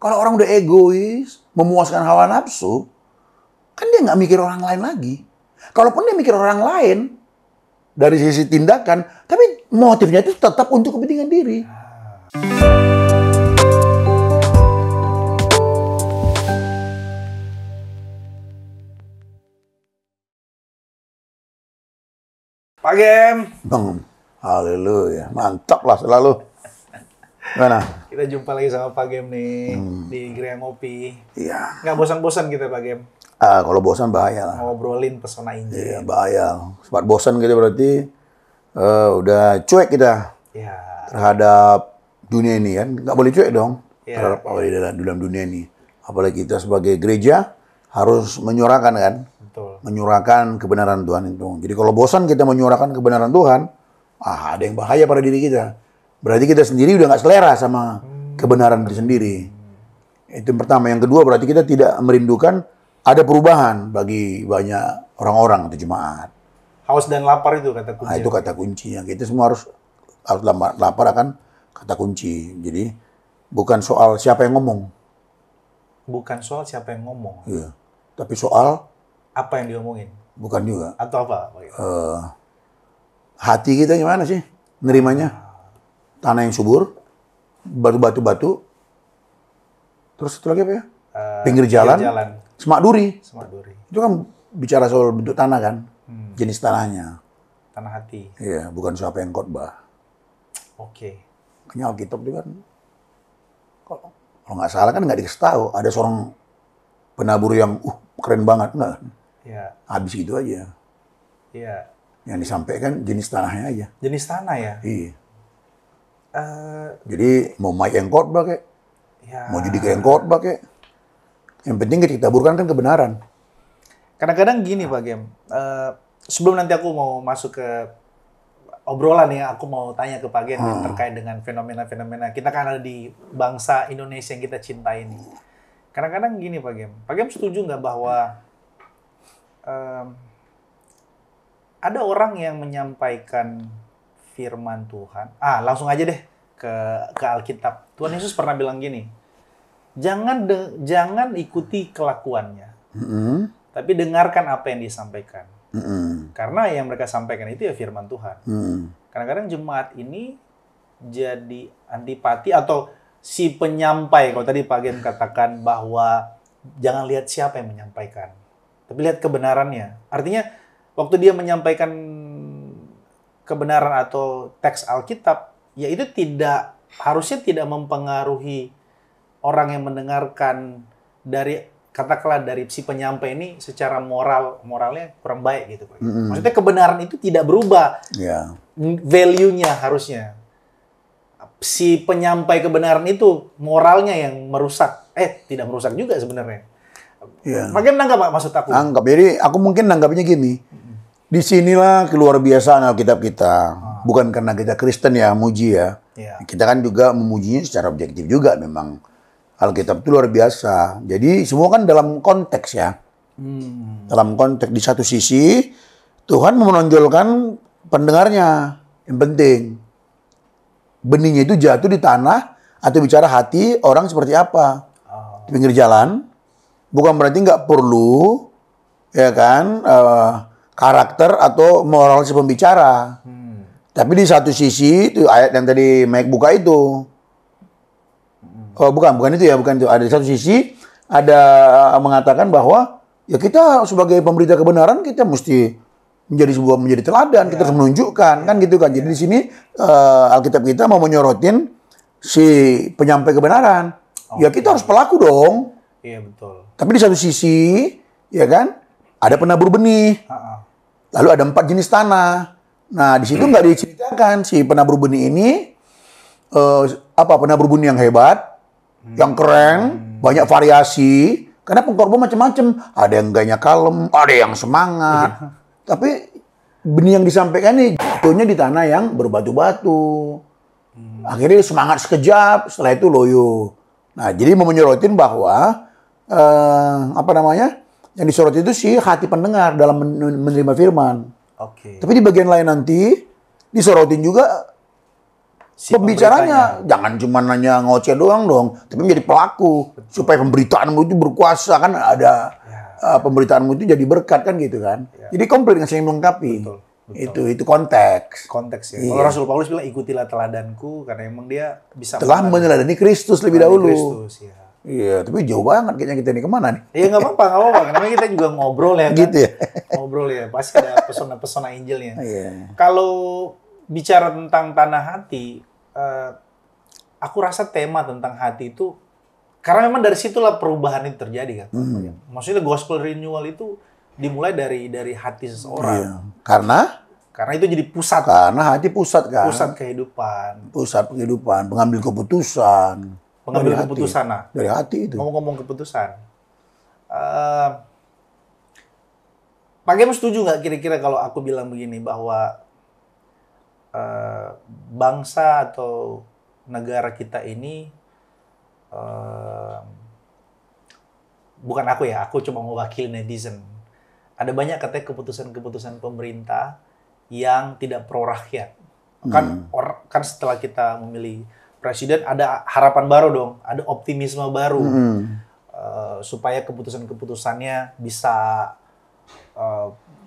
Kalau orang udah egois, memuaskan hawa nafsu, kan dia nggak mikir orang lain lagi. Kalaupun dia mikir orang lain, dari sisi tindakan, tapi motifnya itu tetap untuk kepentingan diri. Pak Gem. Bang, haleluya, mantap lah selalu. Mana? Kita jumpa lagi sama Pak Gem nih di Gereja Ngopi. Iya. Nggak bosan-bosan kita Pak Gem. Kalau bosan bahaya lah. Ngobrolin pesona Injil. Iya, bahaya. Sempat bosan gitu berarti udah cuek kita Ya. terhadap dunia ini kan. Nggak boleh cuek dong Ya. terhadap apa di dalam dunia ini. Apalagi kita sebagai gereja harus menyuarakan kan. Betul. Menyuarakan kebenaran Tuhan itu. Jadi kalau bosan kita menyuarakan kebenaran Tuhan, ada yang bahaya pada diri kita. Berarti kita sendiri udah nggak selera sama kebenaran itu sendiri. Itu yang pertama. Yang kedua berarti kita tidak merindukan ada perubahan bagi banyak orang-orang atau jemaat. Haus dan lapar itu kata kunci. Itu kata kuncinya. Kita semua harus lapar akan kata kunci. Jadi bukan soal siapa yang ngomong. Bukan soal siapa yang ngomong. Iya. Tapi soal Apa yang diomongin. bukan juga. Atau apa Pak Gem? Hati kita gimana sih nerimanya? Tanah yang subur, batu-batu, terus itu lagi apa ya? Pinggir jalan, semak duri. Semak duri. Itu kan bicara soal bentuk tanah kan, jenis tanahnya. Tanah hati. Iya, bukan siapa yang khotbah. Oke. Makanya Alkitab itu kan, kalau nggak salah kan nggak dikasih tahu ada seorang penabur yang keren banget, nggak? Ya. Habis gitu aja. Iya. Yang disampaikan jenis tanahnya aja. Jenis tanah ya. Iya. Jadi mau Mike yang khotbah kayak, Ya. mau Judika yang khotbah kayak, yang penting kita taburkan kan kebenaran. Kadang-kadang gini Pak Gem, sebelum nanti aku mau masuk ke obrolan ya, aku mau tanya ke Pak Gem yang terkait dengan fenomena-fenomena. Kita kan ada di bangsa Indonesia yang kita cintai ini. Kadang-kadang gini Pak Gem setuju nggak bahwa ada orang yang menyampaikan firman Tuhan. Langsung aja deh ke Alkitab. Tuhan Yesus pernah bilang gini, jangan ikuti kelakuannya. Tapi dengarkan apa yang disampaikan. Karena yang mereka sampaikan itu ya firman Tuhan. Kadang-kadang jemaat ini jadi antipati atau si penyampai. Kalau tadi Pak Gem katakan bahwa jangan lihat siapa yang menyampaikan, tapi lihat kebenarannya. Artinya waktu dia menyampaikan kebenaran atau teks Alkitab, ya itu harusnya tidak mempengaruhi orang yang mendengarkan dari katakanlah dari si penyampai ini secara moralnya kurang baik gitu. Maksudnya kebenaran itu tidak berubah. Ya. Value-nya harusnya. Si penyampai kebenaran itu moralnya yang merusak. Tidak merusak juga sebenarnya. Ya. Makin nanggap Pak maksud aku. Anggap. Jadi aku mungkin nanggapnya gini. Disinilah keluar biasaan Alkitab kita. Bukan karena kita Kristen ya, muji ya. Kita kan juga memujinya secara objektif juga memang. Alkitab itu luar biasa. Jadi semua kan dalam konteks ya. Dalam konteks di satu sisi Tuhan menonjolkan pendengarnya. Yang penting benihnya itu jatuh di tanah atau bicara hati orang seperti apa. Di pinggir jalan. Bukan berarti nggak perlu ya kan karakter atau moral si pembicara. Tapi di satu sisi itu ayat yang tadi Mike buka itu. Bukan itu ya, bukan itu. Ada di satu sisi ada mengatakan bahwa ya kita sebagai pemberita kebenaran kita mesti menjadi teladan, kita harus menunjukkan kan gitu kan. Jadi di sini Alkitab kita mau menyorotin si penyampai kebenaran. Ya kita harus pelaku dong. Iya betul. Tapi di satu sisi ya kan ada penabur benih. Lalu ada 4 jenis tanah. Nah di situ nggak diceritakan si penabur benih ini penabur benih yang hebat. Yang keren, banyak variasi. Karena pengkhotbah macam-macam. Ada yang gayanya kalem, ada yang semangat. Tapi benih yang disampaikan ini jatuhnya di tanah yang berbatu-batu. Akhirnya semangat sekejap, setelah itu loyo. Nah, jadi mau menyorotin bahwa yang disorot itu sih hati pendengar dalam menerima firman. Oke. Tapi di bagian lain nanti disorotin juga pembicaranya jangan cuma nanya ngoceh doang dong, tapi menjadi pelaku. Betul. Supaya pemberitaanmu itu berkuasa, kan ada pemberitaanmu itu jadi berkat kan gitu kan. Ya. Jadi komplit dengan saya melengkapi. Betul. Itu konteks. Konteks ya. Iya. Kalau Rasul Paulus bilang ikutilah teladanku, karena emang dia bisa telah meneladani Kristus lebih dahulu. Kristus, ya. Iya, tapi jauh banget kayaknya kita ini kemana nih? Iya nggak apa-apa. Namanya kita juga ngobrol ya kan? Gitu ya? Ngobrol ya, pasti ada pesona-pesona Injilnya. Iya. Kalau bicara tentang tanah hati, aku rasa tema tentang hati itu, karena memang dari situlah perubahan itu terjadi kan. Maksudnya gospel renewal itu dimulai dari hati seseorang. Iya. Karena itu jadi pusat. Karena hati pusat kan. Pusat kehidupan. Pusat kehidupan, pengambil keputusan. Pengambil keputusan, nah. Dari hati itu. Ngomong-ngomong keputusan. Pak Gem setuju nggak kira-kira kalau aku bilang begini, bahwa bangsa atau negara kita ini, bukan aku ya, aku cuma mewakili netizen. Ada banyak katanya keputusan-keputusan pemerintah yang tidak pro rakyat. Kan setelah kita memilih presiden, ada harapan baru dong, ada optimisme baru, supaya keputusan-keputusannya bisa,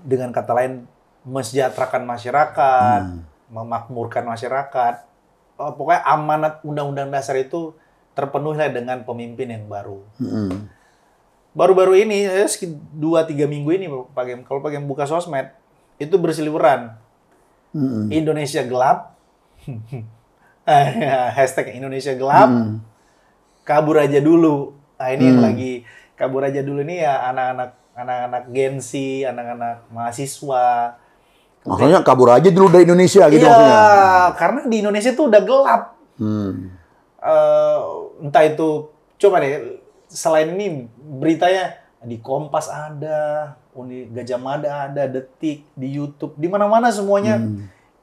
dengan kata lain, mensejahterakan masyarakat, memakmurkan masyarakat. Pokoknya amanat Undang-Undang Dasar itu terpenuhi dengan pemimpin yang baru. Baru-baru ini, 2-3 minggu ini, Pak Gem, kalau Pak Gem buka sosmed, itu berseliweran. Indonesia gelap. Hashtag Indonesia gelap, kabur aja dulu. Nah ini yang lagi kabur aja dulu ini ya anak-anak Gen Z, anak-anak mahasiswa. Maksudnya kabur aja dulu dari Indonesia gitu maksudnya? Iya, karena di Indonesia tuh udah gelap. Entah itu, coba deh, selain ini beritanya di Kompas ada, Gajah Mada ada, Detik, di YouTube, di mana-mana semuanya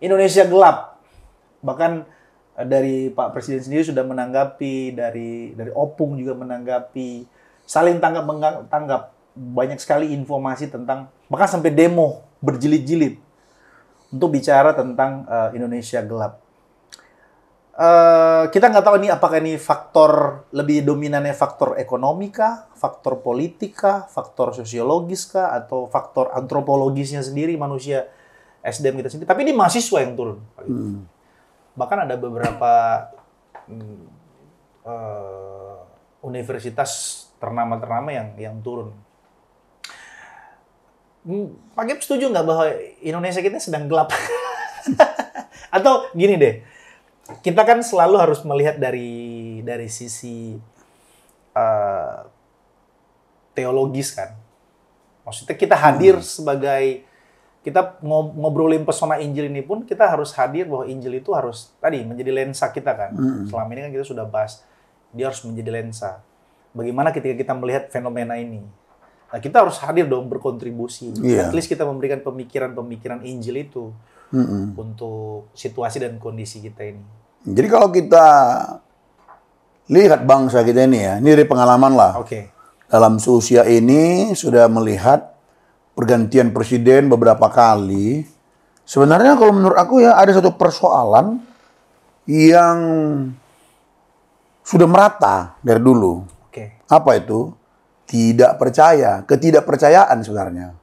Indonesia gelap. Bahkan dari Pak Presiden sendiri sudah menanggapi, dari Opung juga menanggapi, saling tanggap banyak sekali informasi tentang, bahkan sampai demo berjilid-jilid untuk bicara tentang Indonesia gelap. Kita nggak tahu apakah ini faktor lebih dominannya faktor ekonomika, faktor politika, faktor sosiologiska, atau faktor antropologisnya sendiri manusia SDM kita sendiri. Tapi ini mahasiswa yang turun. Bahkan ada beberapa universitas ternama yang turun. Pak Gem setuju nggak bahwa Indonesia kita sedang gelap? Atau gini deh, kita kan selalu harus melihat dari sisi teologis kan. Maksudnya kita hadir sebagai, kita ngobrolin pesona Injil ini pun kita harus hadir bahwa Injil itu harus tadi menjadi lensa kita kan. Selama ini kan kita sudah bahas, dia harus menjadi lensa. Bagaimana ketika kita melihat fenomena ini? Nah, kita harus hadir dong, berkontribusi. At least kita memberikan pemikiran-pemikiran Injil itu untuk situasi dan kondisi kita ini. Jadi kalau kita lihat bangsa kita ini ya, ini dari pengalaman lah. Dalam seusia ini sudah melihat pergantian presiden beberapa kali. Sebenarnya kalau menurut aku ya ada satu persoalan yang sudah merata dari dulu. Apa itu? Tidak percaya, ketidakpercayaan sebenarnya.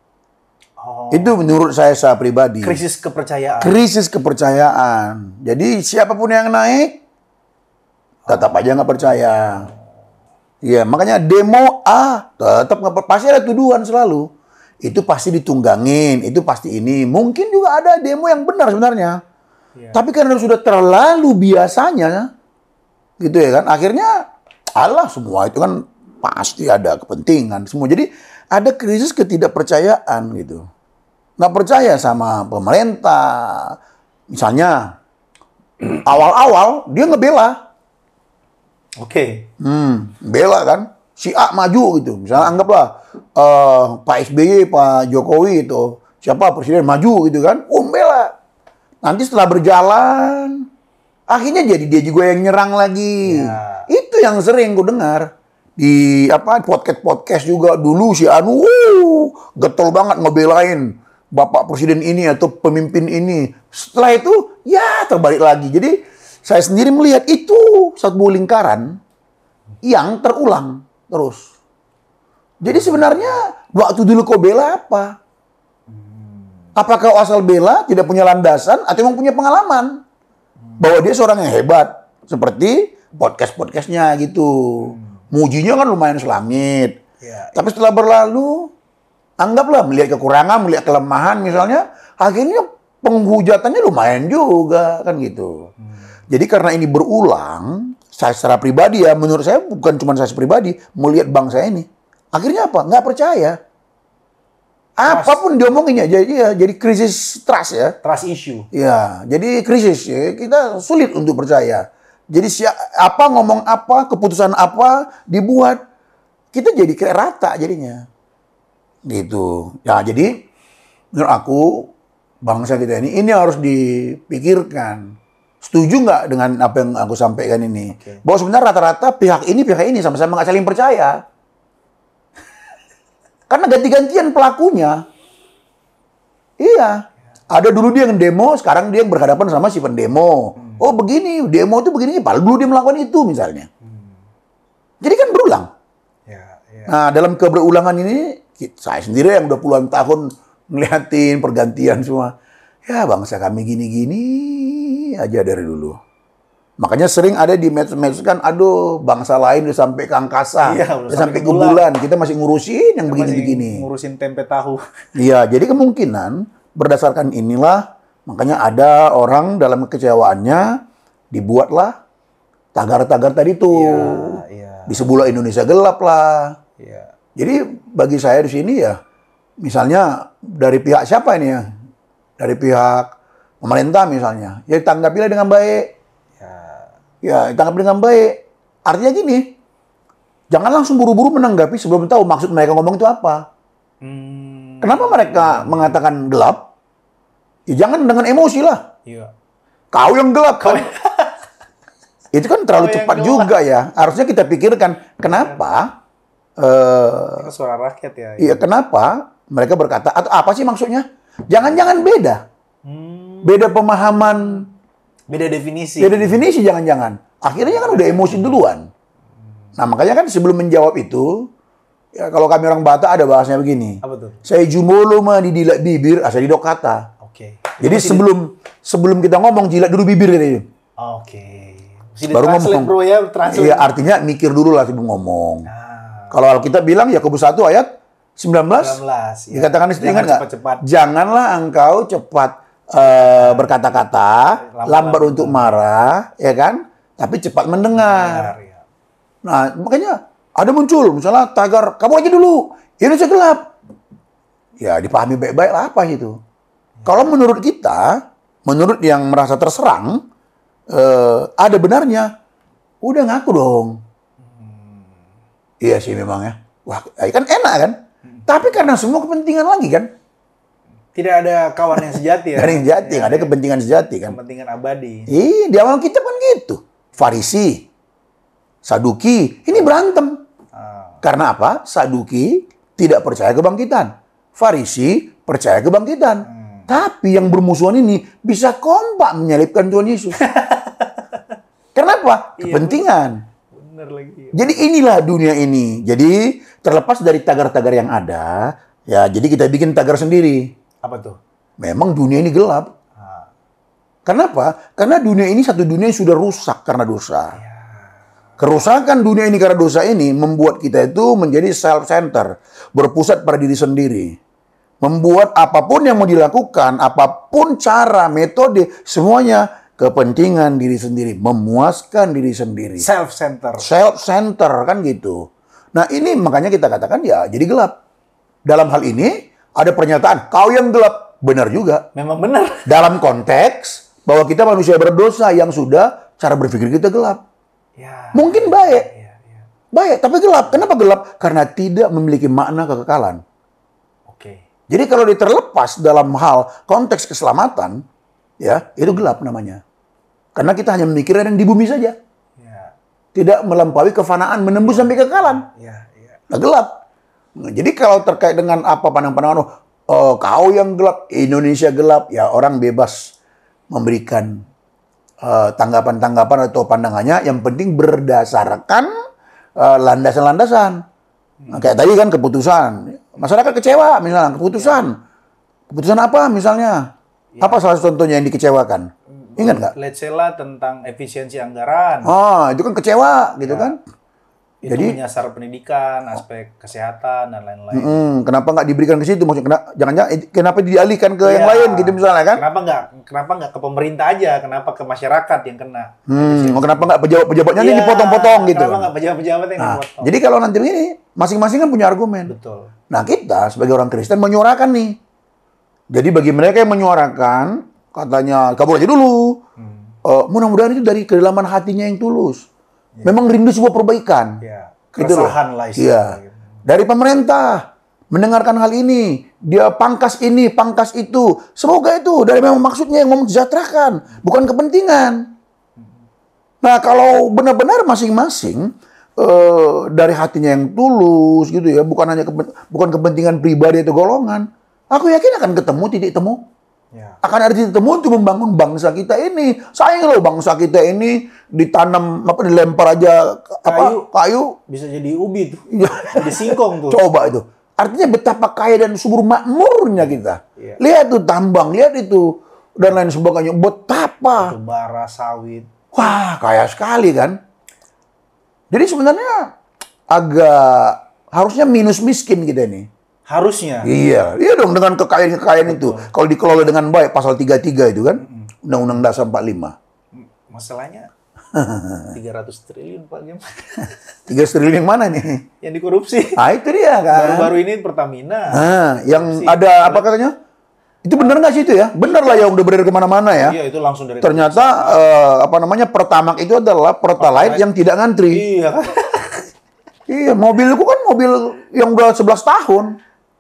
Itu menurut saya pribadi. Krisis kepercayaan. Krisis kepercayaan. Jadi siapapun yang naik, tetap aja nggak percaya. Iya, makanya demo tetap nggak, pasti ada tuduhan selalu. Itu pasti ditunggangin, itu pasti ini. Mungkin juga ada demo yang benar sebenarnya. Tapi karena sudah terlalu biasanya, gitu ya kan, akhirnya semua itu kan pasti ada kepentingan semua. Jadi ada krisis ketidakpercayaan gitu. Nggak percaya sama pemerintah. Misalnya, awal-awal dia ngebela. Bela kan. Si A maju gitu. Misalnya anggaplah Pak SBY, Pak Jokowi itu, siapa presiden maju gitu kan. Bela. Nanti setelah berjalan, akhirnya jadi dia juga yang nyerang lagi. Itu yang sering gue dengar. Di podcast juga dulu si Anu getol banget ngebelain Bapak Presiden ini atau pemimpin ini. Setelah itu ya terbalik lagi. Jadi Saya sendiri melihat itu satu lingkaran yang terulang terus. Jadi sebenarnya waktu dulu kau bela apa? Apakah kau asal bela, tidak punya landasan, atau memang punya pengalaman? Bahwa dia seorang yang hebat. Seperti podcast-podcastnya gitu. Mujinya kan lumayan selamit. Ya. Tapi setelah berlalu, anggaplah melihat kekurangan, melihat kelemahan misalnya, akhirnya penghujatannya lumayan juga kan gitu. Jadi karena ini berulang, saya secara pribadi ya, menurut saya bukan cuma saya pribadi, melihat bangsa ini. Akhirnya apa? Nggak percaya. Apapun diomonginnya, jadi krisis trust ya. Trust issue. Ya, jadi krisis ya. Kita sulit untuk percaya. Jadi apa ngomong apa, keputusan apa dibuat, kita jadi kayak rata jadinya. Gitu. Ya, jadi menurut aku bangsa kita ini harus dipikirkan. Setuju nggak dengan apa yang aku sampaikan ini? Okay. Bahwa sebenarnya rata-rata pihak ini sama-sama nggak saling percaya. Karena ganti-gantian pelakunya. Iya. Ada dulu dia yang demo, sekarang dia yang berhadapan sama si pendemo. Oh begini, demo itu begini. Padahal dulu dia melakukan itu misalnya. Jadi kan berulang. Ya. Nah dalam keberulangan ini, saya sendiri yang udah puluhan tahun ngeliatin pergantian semua. Ya bangsa kami gini-gini aja dari dulu. Makanya sering ada di medsos kan, aduh bangsa lain udah sampai ke angkasa, udah sampai ke bulan. Kita masih ngurusin yang begini-begini. Ngurusin tempe tahu. Iya, jadi kemungkinan berdasarkan inilah, makanya ada orang dalam kekecewaannya dibuatlah tagar-tagar tadi tuh. Iya. Di sebelah Indonesia gelap lah. Iya. Jadi bagi saya di sini ya, misalnya dari pihak siapa ini ya? Dari pihak pemerintah misalnya, ya tanggapilah dengan baik. Ya, tanggapi dengan baik. Artinya gini, jangan langsung buru-buru menanggapi sebelum tahu maksud mereka ngomong itu apa. Kenapa mereka mengatakan gelap? Ya jangan dengan emosi lah. Iya. Kau yang gelap kan? Itu kan terlalu cepat juga ya. Harusnya kita pikirkan kenapa. Suara rakyat ya. Iya, kenapa mereka berkata atau apa sih maksudnya? Jangan-jangan beda. Beda pemahaman. Beda definisi. Beda definisi jangan-jangan. Akhirnya kan udah emosi duluan. Nah makanya kan sebelum menjawab itu, ya kalau kami orang Batak ada bahasanya begini. Apa tuh? Saya jumolo mah didilat bibir, asal didok kata. Oke. Jadi sebelum kita ngomong jilat dulu bibir gitu. Oke. Baru ngomong. Bro ya, translate. Iya artinya mikir dulu lah sebelum ngomong. Kalau Alkitab bilang Yakobus 1 ayat 19. Ya. Dikatakan istri ingat nggak? Cepat-cepat. Janganlah engkau cepat berkata-kata, lambat untuk marah, ya kan? Tapi cepat mendengar. Ya. Nah, makanya ada muncul, misalnya tagar, kamu aja dulu, Indonesia gelap. Ya, dipahami baik-baik lah apa itu. Kalau menurut kita, menurut yang merasa terserang, ada benarnya, udah ngaku dong. Iya sih memang ya. Wah, kan enak kan? Tapi karena semua kepentingan lagi kan? Tidak ada kawan yang sejati ya. Ada yang sejati, ada kepentingan sejati kan. Kepentingan abadi. Iya, di awal kita kan gitu. Farisi, Saduki, ini berantem. Karena apa? Saduki tidak percaya kebangkitan. Farisi percaya kebangkitan. Tapi yang bermusuhan ini bisa kompak menyalibkan Tuhan Yesus. Kenapa? Kepentingan. Bener lagi. Jadi inilah dunia ini. Jadi terlepas dari tagar-tagar yang ada, ya jadi kita bikin tagar sendiri. Apa tuh? Memang dunia ini gelap. Kenapa? Karena dunia ini satu dunia yang sudah rusak karena dosa. Kerusakan dunia ini karena dosa ini membuat kita itu menjadi self-center. Berpusat pada diri sendiri. Membuat apapun yang mau dilakukan, apapun cara, metode, semuanya kepentingan diri sendiri. Memuaskan diri sendiri. Self-center. Self-center kan gitu. Nah ini makanya kita katakan ya jadi gelap. Dalam hal ini ada pernyataan, kau yang gelap. Benar juga. Memang benar. Dalam konteks bahwa kita manusia berdosa yang sudah cara berpikir kita gelap. Ya. Mungkin baik. Baik, tapi gelap. Kenapa gelap? Karena tidak memiliki makna kekekalan. Oke. Jadi kalau terlepas dalam hal konteks keselamatan, ya itu gelap namanya. Karena kita hanya memikirkan yang di bumi saja. Ya. Tidak melampaui kefanaan, menembus sampai kekekalan. Nah, gelap. Nah, jadi kalau terkait dengan apa pandangan-pandangan, oh, kau yang gelap, Indonesia gelap, ya orang bebas memberikan tanggapan-tanggapan atau pandangannya, yang penting berdasarkan landasan-landasan. Nah, kayak tadi kan keputusan. Masyarakat kecewa misalnya, keputusan apa misalnya? Apa salah satu contohnya yang dikecewakan? Ingat nggak? Let's say lah tentang efisiensi anggaran. Itu kan kecewa gitu kan? Itu menyasar pendidikan, aspek kesehatan dan lain-lain. Kenapa nggak diberikan ke situ? Maksudnya jangan-jangan kenapa dialihkan ke yang lain gitu misalnya kan? Kenapa nggak ke pemerintah aja? Kenapa ke masyarakat yang kena? Kenapa nggak pejabat-pejabatnya ini dipotong-potong gitu? Kenapa nggak pejabat-pejabat yang dipotong? Jadi kalau nanti begini, masing-masing kan punya argumen. Betul. Nah, kita sebagai orang Kristen menyuarakan nih. Jadi bagi mereka yang menyuarakan, katanya kabur aja dulu. Mudah-mudahan itu dari kedalaman hatinya yang tulus. Memang rindu sebuah perbaikan. Keresahan lah istilahnya. Dari pemerintah mendengarkan hal ini, dia pangkas ini, pangkas itu. Semoga itu dari memang maksudnya yang mesejahterakan, bukan kepentingan. Nah, kalau benar-benar masing-masing dari hatinya yang tulus gitu ya, bukan kepentingan pribadi atau golongan, aku yakin akan ketemu titik temu. Akan ada titik temu untuk membangun bangsa kita ini. Sayang loh bangsa kita ini ditanam dilempar aja kayu bisa jadi ubi tuh. Jadi singkong tuh. Coba itu. Artinya betapa kaya dan subur makmurnya kita. Lihat tuh tambang, lihat itu dan lain sebagainya. Betapa bara sawit. Wah, kaya sekali kan. Jadi sebenarnya agak harusnya minus miskin kita ini. Harusnya. Iya dong dengan kekayaan itu. Kalau dikelola dengan baik, pasal 33 itu kan, Undang-Undang Dasar 45. Masalahnya 300 triliun Pak Gem. 300 triliun yang mana nih? Yang dikorupsi. Itu dia kan. Baru-baru ini Pertamina. Yang ada apa katanya? Itu benar nggak sih itu ya? Benar lah yang udah beredar kemana-mana ya. Iya, itu langsung dari. Ternyata Pertamax itu adalah Pertalite yang tidak ngantri. Iya kan? Iya, mobilku kan mobil yang udah 11 tahun.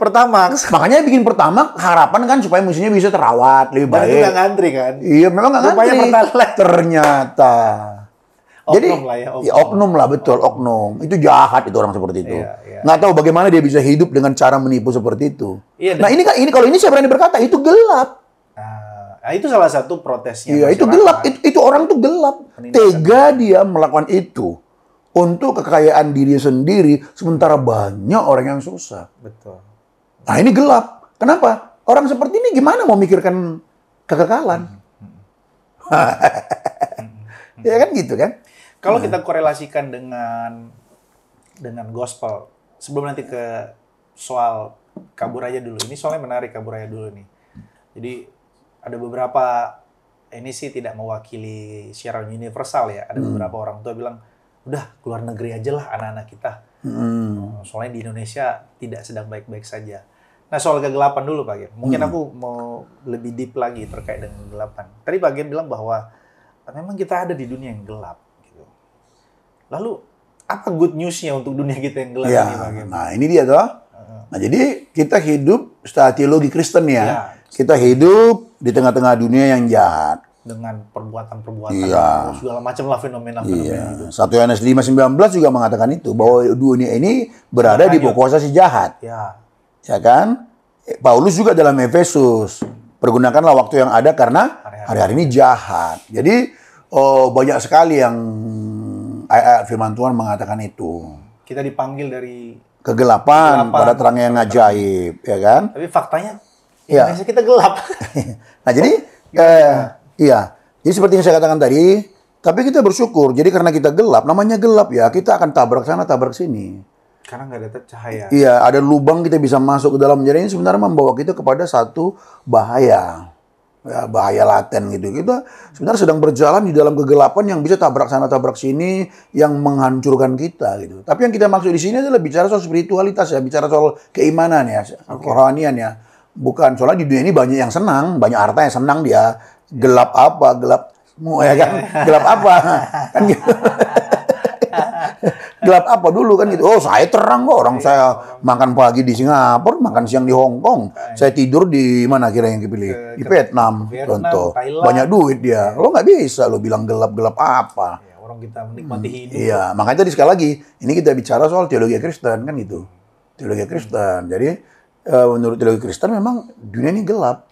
Pertamax. Makanya bikin Pertamax harapan kan supaya mesinnya bisa terawat lebih baik. Dan itu nggak ngantri kan? Iya, memang nggak ngantri. Ternyata. Oknum lah ya. Oknum lah, betul, oknum. Itu jahat itu orang seperti itu. Iya. Nggak tahu bagaimana dia bisa hidup dengan cara menipu seperti itu. Iya, nah ini kalau ini saya berani berkata itu gelap. Nah, itu salah satu protesnya. Iya, itu gelap. Itu orang tuh gelap. Tega dia melakukan itu untuk kekayaan diri sendiri, sementara banyak orang yang susah. Betul. Nah, ini gelap. Kenapa? Orang seperti ini gimana mau mikirkan kekekalan? Ya kan gitu kan? Kalau kita korelasikan dengan gospel, sebelum nanti ke soal kabur aja dulu. Ini soalnya menarik, kabur aja dulu nih. Jadi ada beberapa, ini sih tidak mewakili secara universal ya. Ada beberapa orang tua bilang, udah keluar negeri aja lah anak-anak kita. Soalnya di Indonesia tidak sedang baik-baik saja. Nah, soal kegelapan dulu Pak Gem. Mungkin aku mau lebih deep lagi terkait dengan kegelapan. Tadi Pak Gem bilang bahwa memang kita ada di dunia yang gelap. Gitu. Lalu, apa good news-nya untuk dunia kita yang gelap ini Pak Gem? Nah, ini dia toh. Nah, jadi kita hidup setelah teologi Kristen ya. Kita hidup di tengah-tengah dunia yang jahat. Dengan perbuatan-perbuatan, segala macam lah fenomena-fenomena itu. 1 Yohanes 5:19 juga mengatakan itu, bahwa dunia ini berada di bawah kuasa si jahat. Ya kan? Paulus juga dalam Efesus, pergunakanlah waktu yang ada karena hari-hari ini jahat. Jadi banyak sekali yang ayat firman Tuhan mengatakan itu. Kita dipanggil dari kegelapan pada terang yang ajaib, ya kan? Tapi faktanya Indonesia kita gelap. Nah, jadi jadi seperti yang saya katakan tadi, tapi kita bersyukur. Jadi karena kita gelap, namanya gelap ya, kita akan tabrak sana, tabrak sini. Karena nggak ada cahaya. Iya, ada lubang kita bisa masuk ke dalam. Jadi ini sebenarnya membawa kita kepada satu bahaya. Ya, bahaya laten gitu. Kita sebenarnya sedang berjalan di dalam kegelapan yang bisa tabrak sana, tabrak sini, yang menghancurkan kita gitu. Tapi yang kita maksud di sini adalah bicara soal spiritualitas ya, bicara soal keimanan ya, kerohanian ya. Bukan, soalnya di dunia ini banyak yang senang, banyak harta yang senang dia. Gelap apa? Gelap ya kan? Gelap apa? Kan gitu. Gelap apa dulu kan gitu. Oh, saya terang kok. Orang saya makan pagi di Singapura, makan siang di Hong Kong. Saya tidur di mana kira yang dipilih? Di Vietnam, contoh. Banyak duit dia. Lo nggak bisa lo bilang gelap-gelap apa. Orang kita menikmati hidup. Iya, makanya tadi sekali lagi, ini kita bicara soal teologi Kristen kan gitu. Teologi Kristen. Jadi menurut teologi Kristen memang dunia ini gelap.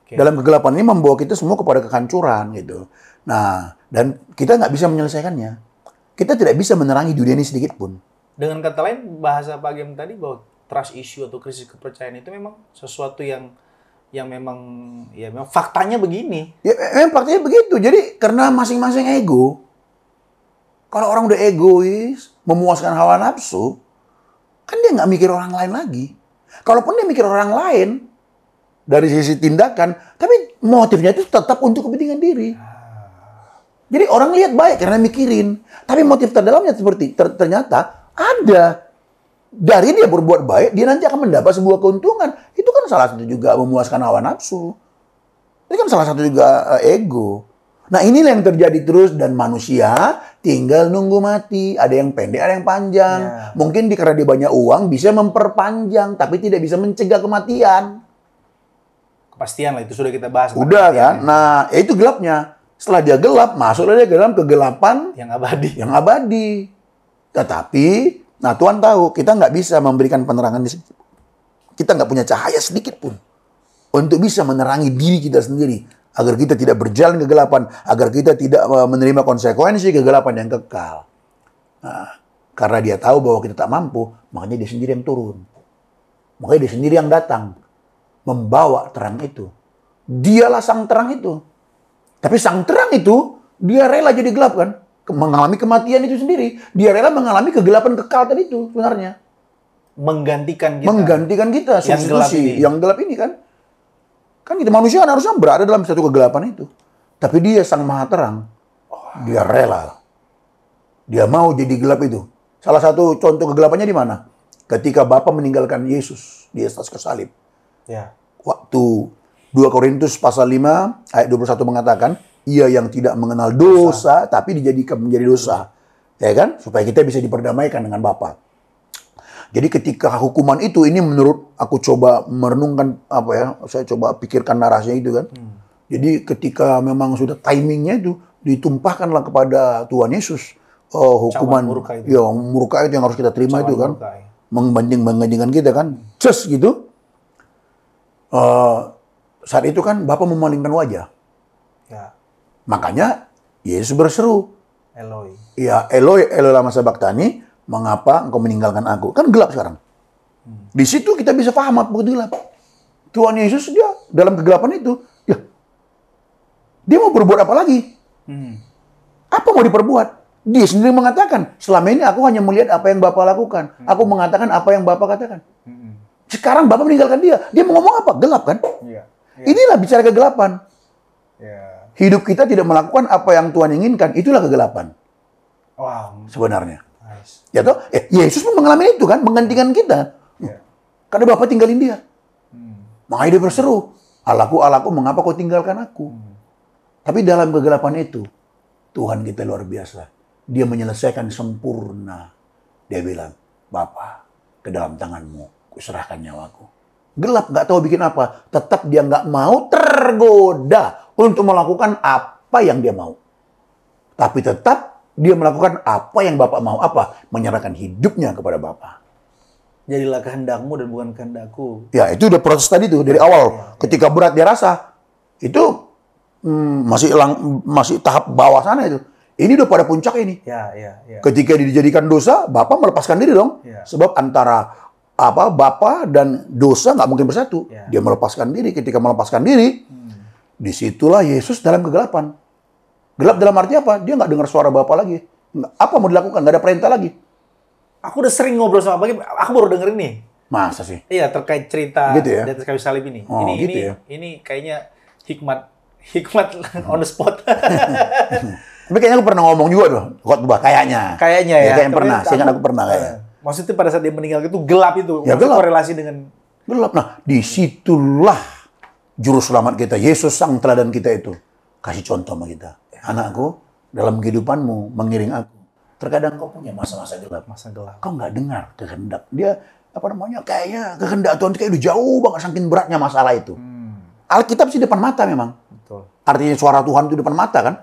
Dalam kegelapan ini membawa kita semua kepada kehancuran gitu. Nah, dan kita nggak bisa menyelesaikannya. Kita tidak bisa menerangi dunia ini sedikit pun. Dengan kata lain, bahasa Pak Gem tadi bahwa trust issue atau krisis kepercayaan itu memang sesuatu yang memang faktanya begini. Ya, memang faktanya begitu. Jadi karena masing-masing ego. Kalau orang udah egois, memuaskan hawa nafsu, kan dia nggak mikir orang lain lagi. Kalaupun dia mikir orang lain dari sisi tindakan, tapi motifnya itu tetap untuk kepentingan diri. Jadi orang lihat baik karena mikirin, tapi motif terdalamnya seperti ternyata ada. Dari dia berbuat baik, dia nanti akan mendapat sebuah keuntungan. Itu kan salah satu juga memuaskan hawa nafsu. Itu kan salah satu juga ego. Nah, inilah yang terjadi terus dan manusia tinggal nunggu mati. Ada yang pendek, ada yang panjang. Yeah. Mungkin karena dia banyak uang bisa memperpanjang, tapi tidak bisa mencegah kematian. Kepastian lah, itu sudah kita bahas. Udah kan? Nah, itu gelapnya. Setelah dia gelap, masuklah dia ke dalam kegelapan yang abadi. Yang abadi. Tetapi, nah Tuhan tahu kita nggak bisa memberikan penerangan di sini. Kita nggak punya cahaya sedikit pun untuk bisa menerangi diri kita sendiri. Agar kita tidak berjalan kegelapan, agar kita tidak menerima konsekuensi kegelapan yang kekal. Nah, karena dia tahu bahwa kita tak mampu, makanya dia sendiri yang turun. Makanya dia sendiri yang datang, membawa terang itu. Dialah sang terang itu. Tapi sang terang itu, dia rela jadi gelap kan? Mengalami kematian itu sendiri. Dia rela mengalami kegelapan kekal tadi itu sebenarnya. Menggantikan kita. Menggantikan kita, substitusi yang gelap ini kan. Kan kita manusia kan harusnya berada dalam satu kegelapan itu. Tapi dia sang maha terang. Dia rela. Dia mau jadi gelap itu. Salah satu contoh kegelapannya di mana? Ketika Bapa meninggalkan Yesus di atas salib. Ya. Waktu 2 Korintus pasal 5 ayat 21 mengatakan, ia yang tidak mengenal dosa, tapi dijadikan menjadi dosa. Ya kan? Supaya kita bisa diperdamaikan dengan Bapa. Jadi ketika hukuman itu, ini menurut aku coba merenungkan saya coba pikirkan narasinya itu kan. Jadi ketika memang sudah timingnya itu ditumpahkanlah kepada Tuhan Yesus hukuman murka itu yang harus kita terima itu kan. Membandingkan kita kan. Gitu. Saat itu kan Bapa memalingkan wajah. Ya. Makanya Yesus berseru. Eloi. Ya, Eloi lama sabachthani. Mengapa engkau meninggalkan aku? Kan gelap sekarang. Di situ kita bisa paham apa itu gelap. Tuhan Yesus dia dalam kegelapan itu, ya, dia mau berbuat apa lagi? Apa mau diperbuat? Dia sendiri mengatakan, selama ini aku hanya melihat apa yang Bapa lakukan. Aku mengatakan apa yang Bapa katakan. Sekarang Bapa meninggalkan dia. Dia mau ngomong apa? Gelap kan? Ya. Inilah bicara kegelapan. Ya. Hidup kita tidak melakukan apa yang Tuhan inginkan. Itulah kegelapan. Wow. Sebenarnya. Nice. Ya toh, Yesus pun mengalami itu kan, menggantikan kita. Yeah. Karena Bapa tinggalin dia. Makanya dia berseru, Allahku, Allahku, mengapa kau tinggalkan aku? Tapi dalam kegelapan itu, Tuhan kita luar biasa. Dia menyelesaikan sempurna. Dia bilang, Bapa, ke dalam tanganmu, kuserahkan nyawaku. Gelap, nggak tahu bikin apa. Tetap dia nggak mau tergoda untuk melakukan apa yang dia mau. Tapi tetap dia melakukan apa yang Bapa mau. Apa? Menyerahkan hidupnya kepada Bapa. Jadilah kehendakmu dan bukan kehendakku. Ya, itu udah proses tadi tuh. Dari awal. Ketika berat dia rasa. Itu masih tahap bawah sana itu. Ini udah pada puncak ini. Ya. Ketika dijadikan dosa, Bapa melepaskan diri dong. Ya. Sebab antara Bapa dan dosa nggak mungkin bersatu. Ya. Dia melepaskan diri. Ketika melepaskan diri, disitulah Yesus dalam kegelapan. Gelap dalam arti apa? Dia nggak dengar suara Bapa lagi. Apa mau dilakukan? Nggak ada perintah lagi. Aku udah sering ngobrol sama Bagi. Aku baru denger ini. Masa sih? Iya, terkait cerita gitu ya? di atas kayu salib ini. Oh, ini, gitu ini, ya? ini kayaknya hikmat on the spot. Tapi kayaknya aku pernah ngomong juga tuh. Khotbah kayaknya. Kayaknya ya. Kayaknya pernah. Saya kan aku pernah kayaknya. Maksudnya pada saat dia meninggal itu gelap itu. Ya, gelap. Korelasi dengan gelap. Nah, disitulah juru selamat kita. Yesus sang teladan kita itu. Kasih contoh sama kita. Anakku, dalam kehidupanmu mengiring aku. Terkadang kau punya masa-masa gelap. Masa gelap. Kau nggak dengar kehendak. Dia, kayaknya kehendak Tuhan kayak udah jauh banget saking beratnya masalah itu. Alkitab sih depan mata memang. Betul. Artinya suara Tuhan itu depan mata kan.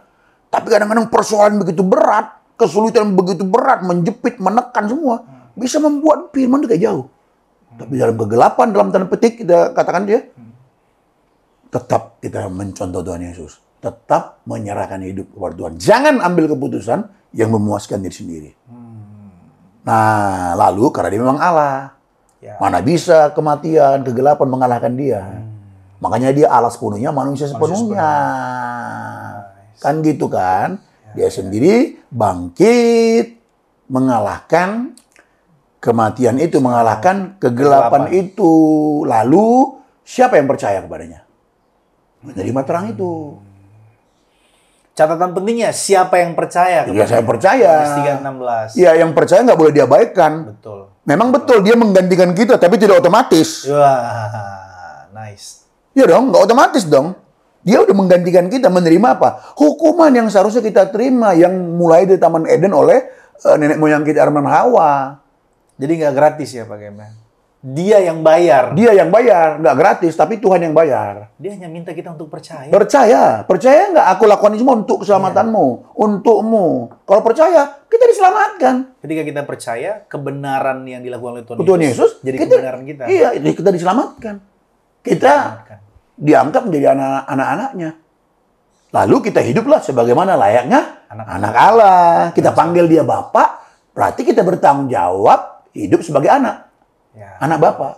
Tapi kadang-kadang persoalan begitu berat, kesulitan begitu berat, menjepit, menekan semua. Bisa membuat firman itu kayak jauh. Tapi dalam kegelapan, dalam tanda petik, kita katakan dia, tetap kita mencontoh Tuhan Yesus. tetap menyerahkan hidup kepada Tuhan. Jangan ambil keputusan yang memuaskan diri sendiri. Nah, lalu karena dia memang Allah. Ya. Mana bisa kematian, kegelapan mengalahkan dia. Makanya dia Allah sepenuhnya, manusia sepenuhnya. Kan gitu kan. Dia sendiri bangkit, mengalahkan kematian itu, mengalahkan kegelapan itu. Lalu, siapa yang percaya kepadanya? Menerima terang itu. Catatan pentingnya, siapa yang percaya? Ya, saya percaya. Yohanes 3:16. Ya, yang percaya nggak boleh diabaikan. Betul. Memang betul, dia menggantikan kita, tapi tidak otomatis. Wah, nice. Ya dong, nggak otomatis dong. Dia udah menggantikan kita, menerima apa? Hukuman yang seharusnya kita terima, yang mulai dari Taman Eden oleh nenek moyang kita Adam dan Hawa. Jadi nggak gratis ya Pak Gembel? Dia yang bayar. Dia yang bayar, nggak gratis, tapi Tuhan yang bayar. Dia hanya minta kita untuk percaya. Percaya nggak? Aku lakukan ini semua untuk keselamatanmu, untukmu. Kalau percaya, kita diselamatkan. Ketika kita percaya, kebenaran yang dilakukan oleh Tuhan Yesus jadi kebenaran kita. Iya, kita diselamatkan. Kita diangkat menjadi anak-anaknya. Lalu kita hiduplah sebagaimana layaknya anak Allah. Kita panggil dia Bapak, berarti kita bertanggung jawab hidup sebagai anak. Ya. Anak Bapak.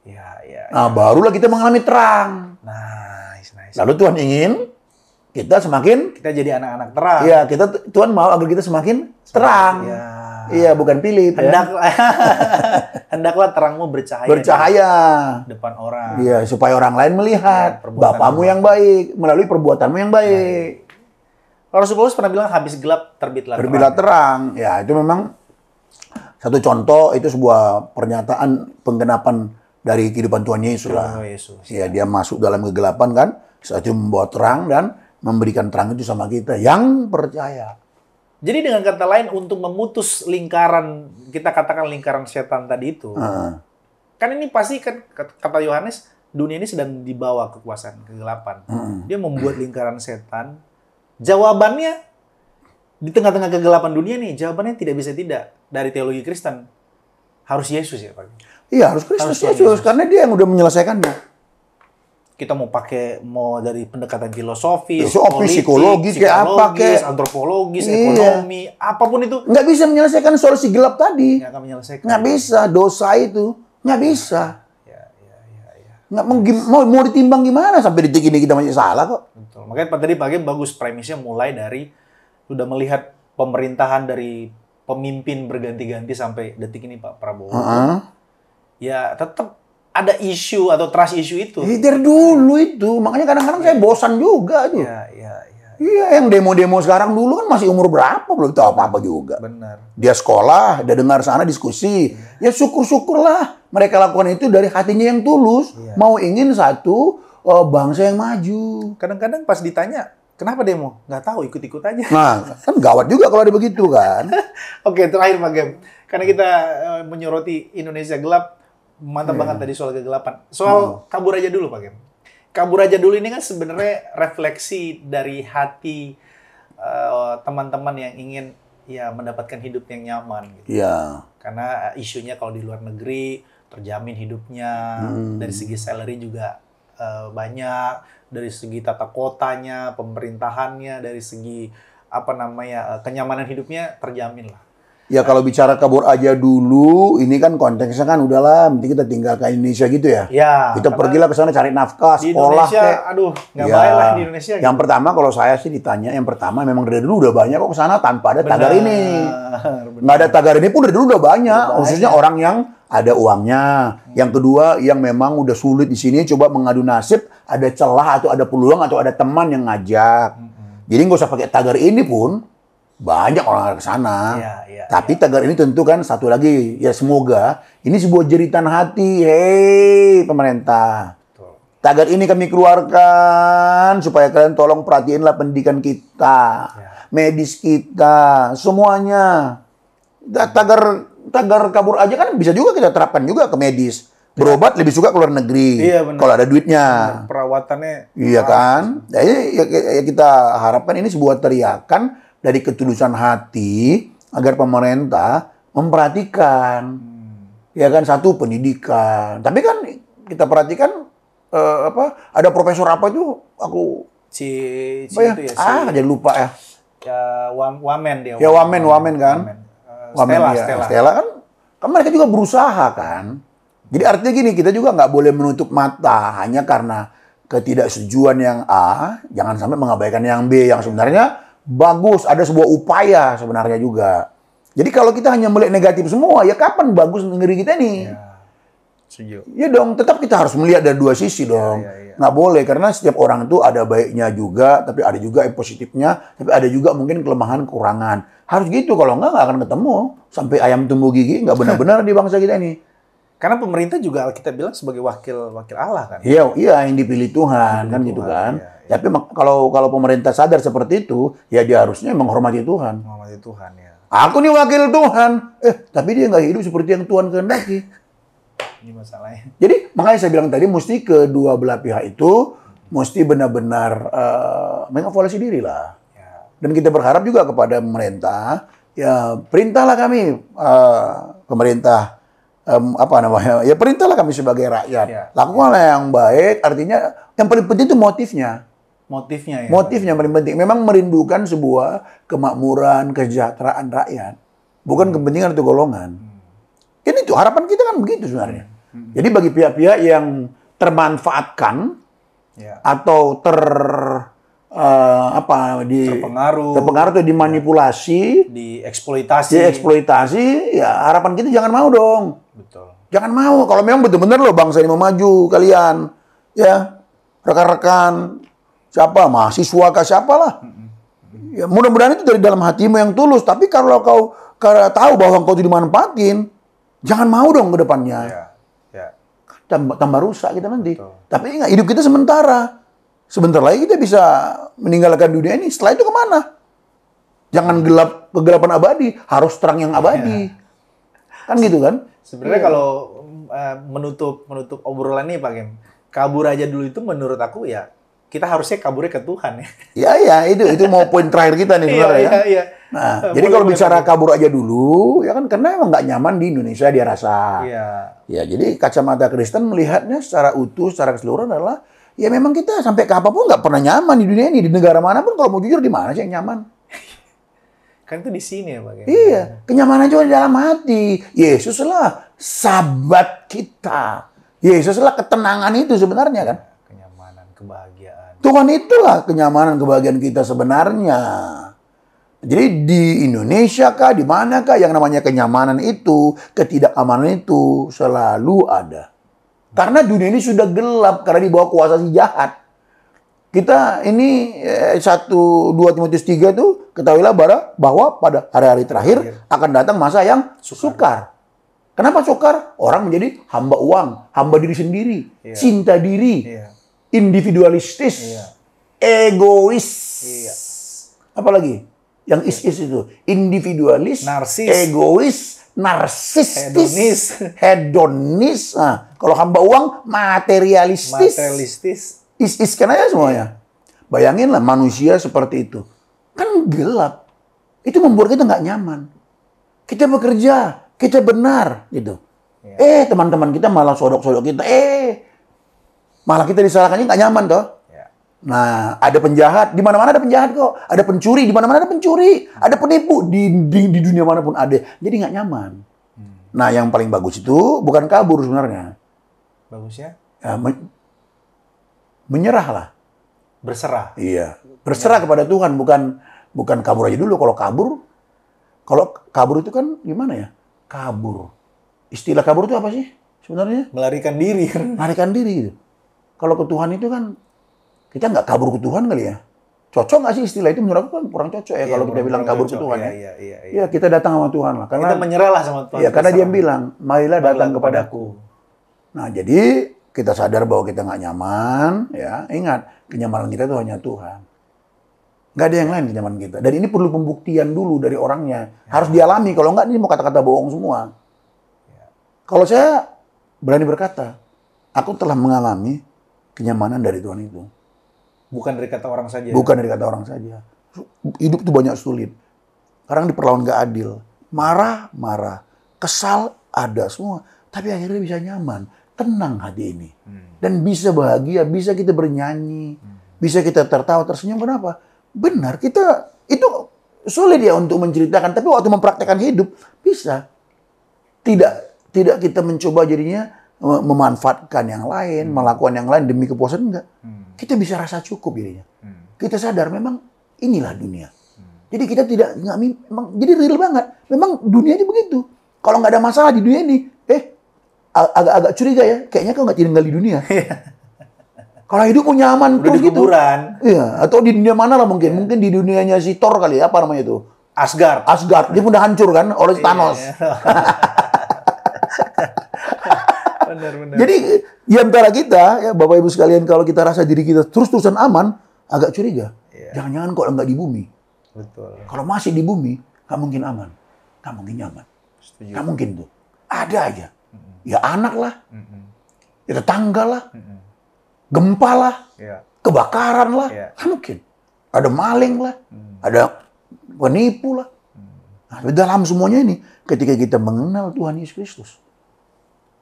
Ya. Nah, barulah kita mengalami terang. Nice. Lalu Tuhan ingin kita semakin, kita jadi anak-anak terang. iya, Tuhan mau agar kita semakin terang. Ya. Iya, bukan Philip. Hendaklah terangmu bercahaya. Bercahaya. Depan orang. Iya, supaya orang lain melihat Bapamu yang baik melalui perbuatanmu yang baik. Rasul Paulus pernah bilang habis gelap terbitlah terang. Ya, itu memang satu contoh, itu sebuah pernyataan penggenapan dari kehidupan Tuhan Yesus lah. Ya, dia masuk dalam kegelapan kan, saat itu membawa terang dan memberikan terang itu sama kita yang percaya. Jadi dengan kata lain, untuk memutus lingkaran, kita katakan lingkaran setan tadi itu, kan ini pasti kan kata Yohanes, dunia ini sedang dibawa kekuasaan kegelapan. Dia membuat lingkaran setan. Jawabannya di tengah-tengah kegelapan dunia nih, jawabannya tidak bisa tidak dari teologi Kristen. Harus Yesus ya Pak? Iya, harus Kristus Yesus, karena dia yang udah menyelesaikannya. Kita mau dari pendekatan filosofis, psikologi, antropologis, ekonomi, apapun itu. Nggak bisa menyelesaikan solusi gelap tadi. Nggak akan menyelesaikan. Nggak bisa, dosa itu. Nggak bisa. Ya. Nggak, mau ditimbang gimana sampai detik ini kita masih salah kok. Betul. Makanya tadi pagi bagus premisnya mulai dari sudah melihat pemerintahan dari pemimpin berganti-ganti sampai detik ini Pak Prabowo. Ya tetap ada isu atau trust issue itu. Dari dulu itu. Makanya kadang-kadang saya bosan juga tuh. Iya, yang demo-demo sekarang dulu kan masih umur berapa? Belum tahu apa-apa juga. Benar. Dia sekolah, dia dengar sana diskusi. Ya syukur-syukurlah mereka lakukan itu dari hatinya yang tulus. Mau ingin satu bangsa yang maju. Kadang-kadang pas ditanya, kenapa demo? Nggak tahu, ikut-ikut aja. Nah, kan gawat juga kalau ada begitu kan. Oke, terakhir Pak Gem. Karena kita menyoroti Indonesia gelap, mantap banget tadi soal kegelapan. Soal kabur aja dulu Pak Gem. Kabur aja dulu ini kan sebenarnya refleksi dari hati teman-teman yang ingin ya mendapatkan hidup yang nyaman. Gitu. Iya. Karena isunya kalau di luar negeri terjamin hidupnya, dari segi salary juga banyak, dari segi tata kotanya, pemerintahannya, dari segi kenyamanan hidupnya terjamin lah. Ya kalau bicara kabur aja dulu, ini kan konteksnya kan udahlah, nanti kita tinggal ke Indonesia gitu ya. Ya. Kita pergilah ke sana cari nafkah, di sekolah. Indonesia, nggak baik lah di Indonesia. Yang pertama kalau saya sih ditanya, yang pertama memang dari dulu udah banyak kok ke sana tanpa ada tagar ini. Nggak ada tagar ini pun dari dulu udah banyak. Khususnya orang yang ada uangnya. Yang kedua, yang memang udah sulit di sini, coba mengadu nasib, ada celah atau ada peluang atau ada teman yang ngajak. Jadi nggak usah pakai tagar ini pun, banyak orang ke sana. Tapi tagar ini tentu kan satu lagi, ya semoga ini sebuah jeritan hati. Hei pemerintah. Tagar ini kami keluarkan supaya kalian tolong perhatiinlah pendidikan kita, medis kita, semuanya. Tagar kabur aja kan bisa juga kita terapkan juga ke medis. Berobat lebih suka ke luar negeri. Kalau ada duitnya. Perawatannya. Iya kan? Jadi ya kita harapkan ini sebuah teriakan dari ketulusan hati agar pemerintah memperhatikan. Ya kan, satu pendidikan. Tapi kan kita perhatikan ada profesor apa itu aku itu ya si jadi lupa ya. Ya, Wamen dia. Ya Wamen kan. Stella kan mereka juga berusaha kan. Jadi artinya gini, kita juga nggak boleh menutup mata hanya karena ketidaksetujuan yang A, jangan sampai mengabaikan yang B yang sebenarnya bagus, ada sebuah upaya sebenarnya juga. Jadi kalau kita hanya melihat negatif semua, ya kapan bagus negeri kita nih? Ya, setuju. Ya dong, tetap kita harus melihat dari dua sisi dong. Nggak boleh, karena setiap orang itu ada baiknya juga, tapi ada juga yang positifnya, tapi ada juga mungkin kelemahan, kekurangan. Harus gitu, kalau nggak akan ketemu. Sampai ayam tumbuh gigi, nggak benar-benar di bangsa kita ini. Karena pemerintah juga kita bilang sebagai wakil Allah kan. Iya, yang dipilih Tuhan, kan gitu kan. Iya. Tapi kalau pemerintah sadar seperti itu, ya dia harusnya menghormati Tuhan. Menghormati Tuhan ya. Aku nih wakil Tuhan. Tapi dia nggak hidup seperti yang Tuhan kehendaki. Ini masalahnya. Jadi makanya saya bilang tadi mesti kedua belah pihak itu mesti benar-benar mengevaluasi diri lah. Ya. Dan kita berharap juga kepada pemerintah, ya perintahlah kami pemerintah ya perintahlah kami sebagai rakyat. Ya. Lakukanlah yang baik. Artinya yang paling penting itu motifnya. Motifnya ya. Motifnya paling penting. Memang merindukan sebuah kemakmuran, kesejahteraan rakyat. Bukan kepentingan atau golongan. Ini tuh harapan kita kan begitu sebenarnya. Jadi bagi pihak-pihak yang termanfaatkan atau terpengaruh atau dimanipulasi, dieksploitasi, ya harapan kita jangan mau dong. Betul. Jangan mau. Kalau memang benar-benar loh bangsa ini mau maju, kalian, ya rekan-rekan, siapa mahasiswa kah siapalah. Ya mudah-mudahan itu dari dalam hatimu yang tulus. Tapi kalau kau tahu bahwa kau itu dimanfaatin, jangan mau dong ke depannya. Ya. Tambah rusak kita nanti. Betul. Tapi ingat, hidup kita sementara. Sebentar lagi kita bisa meninggalkan dunia ini. Setelah itu kemana? Jangan kegelapan abadi. Harus terang yang abadi. Kan gitu kan? Sebenarnya kalau menutup obrolan ini Pak Gem, kabur aja dulu itu menurut aku ya, kita harusnya kaburnya ke Tuhan ya. Iya, itu mau poin terakhir kita nih sebenarnya. Iya. Nah, jadi kalau bicara kabur aja dulu, ya kan karena emang nggak nyaman di Indonesia dia rasa. Iya. Ya, jadi kacamata Kristen melihatnya secara utuh, secara keseluruhan adalah, ya memang kita sampai ke apapun nggak pernah nyaman di dunia ini. Di negara manapun kalau mau jujur, di mana sih yang nyaman? Kan itu di sini ya Pak Gem. Iya, kenyamanan juga di dalam hati. Yesuslah sahabat kita. Yesuslah ketenangan itu sebenarnya kan. Kenyamanan, kebahagiaan. Tuhan itulah kenyamanan, kebahagiaan kita sebenarnya. Jadi di Indonesia kah, di mana kah yang namanya kenyamanan itu, ketidakamanan itu selalu ada. Karena dunia ini sudah gelap karena di bawah kuasa si jahat. Kita ini 1-2 Timotius 3 itu ketahuilah bahwa pada hari-hari terakhir akan datang masa yang sukar. Kenapa sukar? Orang menjadi hamba uang, hamba diri sendiri, cinta diri, individualistis, egois. Apalagi? Yang is itu. Individualis, narsis, egois, narsistis, hedonis. Nah, kalau hamba uang, materialistis. Is-iskan aja semuanya. Bayanginlah manusia seperti itu. Kan gelap. Itu membuat kita nggak nyaman. Kita bekerja, kita benar. Gitu. Teman-teman kita malah sodok-sodok kita. Malah kita disalahkannya nggak nyaman toh. Nah, ada penjahat, di mana-mana ada penjahat kok. Ada pencuri, di mana-mana ada pencuri. Ada penipu, di dunia manapun ada. Jadi nggak nyaman. Nah, yang paling bagus itu bukan kabur sebenarnya. Bagusnya? Ya, menyerahlah. Berserah. Iya, berserah kepada Tuhan, bukan kabur aja dulu. Kalau kabur itu kan gimana ya? Kabur. Istilah kabur itu apa sih sebenarnya? Melarikan diri. Melarikan diri. Kalau ke Tuhan itu kan kita nggak kabur ke Tuhan kali ya. Cocok nggak sih istilah itu? Menurut aku kan kurang cocok ya kalau kita bilang kabur ke Tuhan ya. Iya, kita datang sama Tuhan lah. Karena kita menyerahlah sama Tuhan. Iya, karena dia bilang, marilah datang kepadaku. Nah, jadi kita sadar bahwa kita nggak nyaman, ya ingat kenyamanan kita itu hanya Tuhan. Nggak ada yang lain kenyamanan kita. Dan ini perlu pembuktian dulu dari orangnya. Harus dialami. Kalau nggak ini mau kata-kata bohong semua. Kalau saya berani berkata, aku telah mengalami kenyamanan dari Tuhan itu. Bukan dari kata orang saja. Bukan dari kata orang saja. Hidup itu banyak sulit. Kadang diperlawan nggak adil. Marah, kesal ada semua. Tapi akhirnya bisa nyaman. Tenang hati ini. Dan bisa bahagia, bisa kita bernyanyi. bisa kita tertawa, tersenyum. Kenapa? Benar, kita itu sulit ya untuk menceritakan. Tapi waktu mempraktekkan hidup, bisa. Tidak kita mencoba jadinya memanfaatkan yang lain, melakukan yang lain demi kepuasan, enggak. Kita bisa rasa cukup jadinya. Kita sadar memang inilah dunia. Jadi kita memang jadi real banget. Memang dunia ini begitu. Kalau nggak ada masalah di dunia ini, agak curiga ya. Kayaknya kau nggak tinggal di dunia. Kalau hidup punya nyaman terus gitu. Iya, atau di dunia mana lah mungkin. Mungkin di dunianya si Thor kali ya, apa namanya itu? Asgard. Dia udah hancur kan oleh Thanos. Benar. Jadi di antara kita ya Bapak Ibu sekalian, kalau kita rasa diri kita terus-terusan aman, agak curiga. Jangan-jangan kok nggak di bumi. Betul. Kalau masih di bumi, nggak mungkin aman, nggak mungkin nyaman, nggak mungkin tuh. Ada aja. Ya anak lah, ya tetangga lah, gempa lah, kebakaran lah, nggak mungkin. Ada maling lah, ada penipu lah. Nah, dalam semuanya ini, ketika kita mengenal Tuhan Yesus Kristus,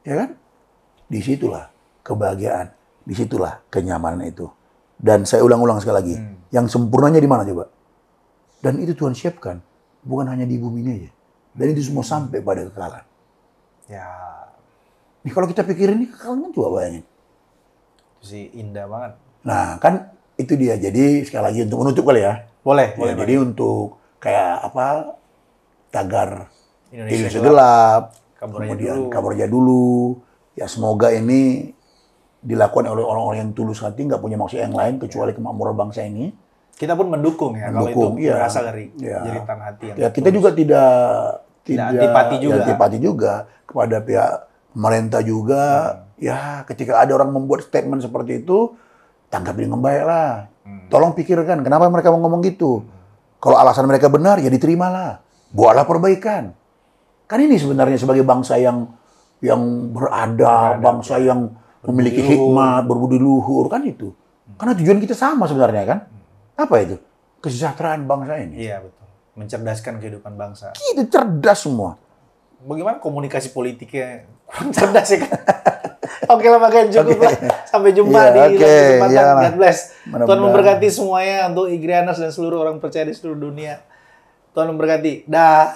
ya kan? Disitulah kebahagiaan, disitulah kenyamanan itu. Dan saya ulang-ulang sekali lagi, yang sempurnanya di mana coba? Dan itu Tuhan siapkan, bukan hanya di bumi ini aja. Dan itu semua sampai pada kekekalan. Ya. Nih kalau kita pikirin ini kekekalan kan coba bayangin. Itu sih indah banget. Nah kan itu dia. Jadi sekali lagi untuk menutup kali ya. Boleh. Jadi untuk kayak apa, tagar Indonesia gelap, Kabur aja dulu. Ya semoga ini dilakukan oleh orang-orang yang tulus hati, nggak punya maksud yang lain kecuali kemakmuran bangsa ini. Kita pun mendukung ya kalau itu berasal dari jeritan hati yang kita juga tidak antipati juga kepada pihak pemerintah juga. Ya ketika ada orang membuat statement seperti itu, tangkap dengan baik lah. Tolong pikirkan kenapa mereka mau ngomong gitu. Kalau alasan mereka benar ya diterimalah. Buatlah perbaikan. Kan ini sebenarnya sebagai bangsa yang beradab, bangsa yang memiliki hikmat, berbudi luhur, kan itu. Karena tujuan kita sama sebenarnya kan. Apa itu? Kesejahteraan bangsa ini. Iya, betul. Mencerdaskan kehidupan bangsa. Kita cerdas semua. Bagaimana komunikasi politiknya kurang cerdas ya kan? Oke lah, makanya cukup lah. Sampai jumpa di kesempatan. God bless. Tuhan memberkati semuanya untuk Igrianas dan seluruh orang percaya di seluruh dunia. Tuhan memberkati. Dah.